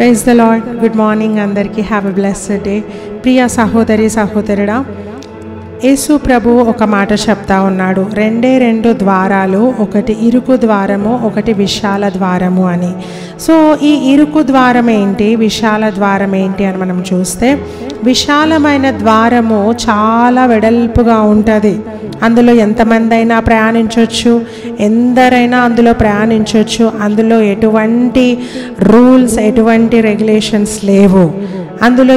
Praise the Lord. Good morning అందరికీ. Have a blessed day. ప్రియ సహోదరి సహోదరుడా, యేసు ప్రభు ఒక మాట చెప్తా ఉన్నాడు, రెండు ద్వారాలు, ఒకటి ఇరుకు ద్వారము, ఒకటి విశాల ద్వారము అని. సో ఈ ఇరుకు ద్వారం ఏంటి, విశాల ద్వారం ఏంటి అని మనం చూస్తే, విశాలమైన ద్వారము చాలా వెడల్పుగా ఉంటుంది. అందులో ఎంతమంది అయినా ప్రయాణించవచ్చు, ఎందరైనా అందులో ప్రయాణించవచ్చు. అందులో ఎటువంటి రూల్స్, ఎటువంటి రెగ్యులేషన్స్ లేవు. అందులో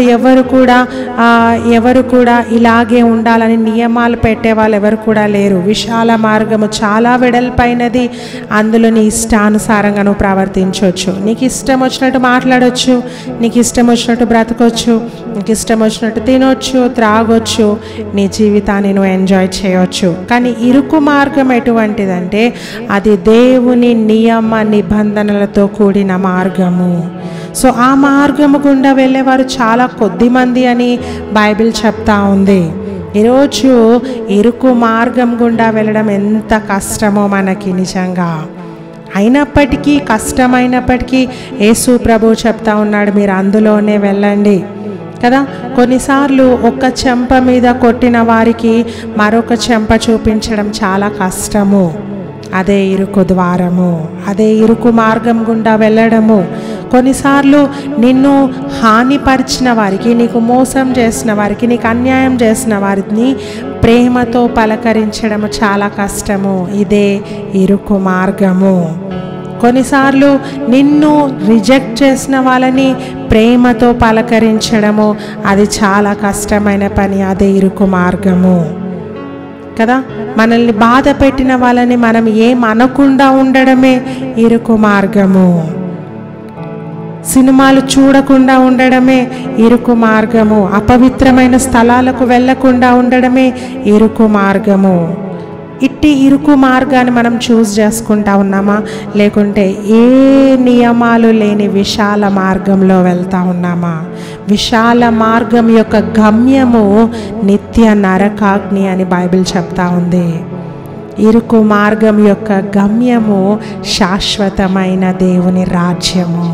ఎవరు కూడా ఇలాగే ఉండాలని నియమాలు పెట్టే వాళ్ళు ఎవరు కూడా లేరు. విశాల మార్గము చాలా వెడల్పైనది. అందులో నీ ఇష్టానుసారంగా నువ్వు ప్రవర్తించవచ్చు. నీకు ఇష్టం వచ్చినట్టు మాట్లాడవచ్చు, నీకు ఇష్టం వచ్చినట్టు బ్రతకొచ్చు, నీకు ఇష్టం వచ్చినట్టు తినొచ్చు, త్రాగొచ్చు, నీ జీవితాన్ని నువ్వు ఎంజాయ్ చేయవచ్చు. కానీ ఇరుకు మార్గం ఎటువంటిదంటే అది దేవుని నియమ నిబంధనలతో కూడిన మార్గము. సో ఆ మార్గము గుండా వెళ్ళేవారు చాలా కొద్ది మంది అని బైబిల్ చెప్తా ఉంది. ఈరోజు ఇరుకు మార్గం గుండా వెళ్ళడం ఎంత కష్టమో మనకి నిజంగా. అయినప్పటికీ, కష్టమైనప్పటికీ యేసు ప్రభు చెప్తా ఉన్నాడు, మీరు అందులోనే వెళ్ళండి కదా. కొన్నిసార్లు ఒక చెంప మీద కొట్టిన వారికి మరొక చెంప చూపించడం చాలా కష్టము. అదే ఇరుకు ద్వారము, అదే ఇరుకు మార్గం గుండా వెళ్ళడము. కొన్నిసార్లు నిన్ను హానిపరిచిన వారికి, నీకు మోసం చేసిన వారికి, నీకు అన్యాయం చేసిన వారిని ప్రేమతో పలకరించడము చాలా కష్టము. ఇదే ఇరుకు మార్గము. కొన్నిసార్లు నిన్ను రిజెక్ట్ చేసిన వాళ్ళని ప్రేమతో పలకరించడము అది చాలా కష్టమైన పని. అదే ఇరుకు మార్గము కదా. మనల్ని బాధ పెట్టిన వాళ్ళని మనం ఏమనకుండా ఉండడమే ఇరుకు మార్గము. సినిమాలు చూడకుండా ఉండడమే ఇరుకు మార్గము. అపవిత్రమైన స్థలాలకు వెళ్ళకుండా ఉండడమే ఇరుకు మార్గము. ఇట్టి ఇరుకు మార్గాన్ని మనం చూస్ చేసుకుంటా ఉన్నామా, లేకుంటే ఏ నియమాలు లేని విశాల మార్గంలో వెళ్తా ఉన్నామా? విశాల మార్గం యొక్క గమ్యము నిత్య నరకాగ్ని అని బైబిల్ చెప్తా ఉంది. ఇరుకు మార్గం యొక్క గమ్యము శాశ్వతమైన దేవుని రాజ్యము.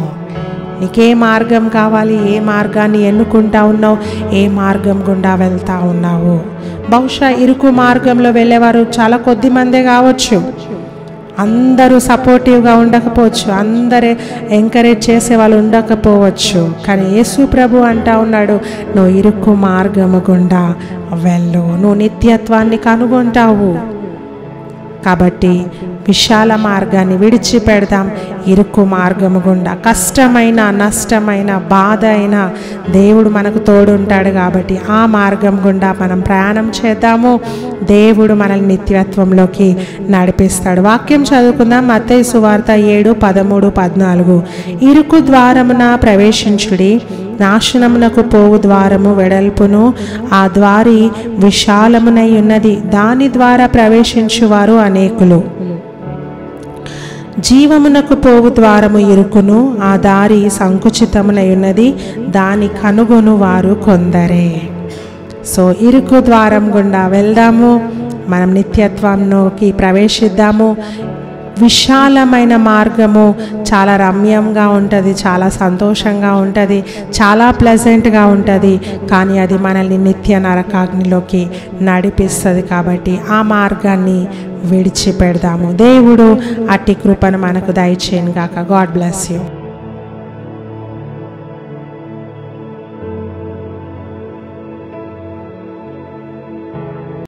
నీకే మార్గం కావాలి, ఏ మార్గాన్ని ఎన్నుకుంటా ఉన్నావు, ఏ మార్గం గుండా వెళ్తా ఉన్నావు? బహుశా ఇరుకు మార్గంలో వెళ్ళేవారు చాలా కొద్ది మందే కావచ్చు. అందరూ సపోర్టివ్గా ఉండకపోవచ్చు, అందరే ఎంకరేజ్ చేసే వాళ్ళు ఉండకపోవచ్చు. కానీ యేసు ప్రభు అంటా ఉన్నాడు, నువ్వు ఇరుకు మార్గము గుండా వెళ్ళు, నువ్వు నిత్యత్వాన్ని కనుగొంటావు. కాబట్టి విశాల మార్గాన్ని విడిచిపెడదాం. ఇరుకు మార్గము గుండా కష్టమైన, నష్టమైన, బాధ అయినా దేవుడు మనకు తోడుంటాడు. కాబట్టి ఆ మార్గం గుండా మనం ప్రయాణం చేద్దాము. దేవుడు మనల్ని నిత్యత్వంలోకి నడిపిస్తాడు. వాక్యం చదువుకుందాం. మత్తయి సువార్త 7:13-14. ఇరుకు ద్వారమున ప్రవేశించుడి, నాశనమునకు పోవు ద్వారము వెడల్పును, ఆ ద్వారి విశాలమునై ఉన్నది, దాని ద్వారా ప్రవేశించువారు అనేకులు. జీవమునకు పోవు ద్వారము ఇరుకును, ఆ దారి సంకుచితమునై ఉన్నది, దాని కనుగొను వారు కొందరే. సో ఇరుకు ద్వారం గుండా వెళ్దాము, మనం నిత్యత్వంలోకి ప్రవేశిద్దాము. విశాలమైన మార్గము చాలా రమ్యంగా ఉంటుంది, చాలా సంతోషంగా ఉంటుంది, చాలా ప్లెజెంట్గా ఉంటుంది. కానీ అది మనల్ని నిత్య నరకాగ్నిలోకి నడిపిస్తుంది. కాబట్టి ఆ మార్గాన్ని విడిచిపెడదాము. దేవుడు అట్టి కృపను మనకు దయచేయను గాక. God bless you.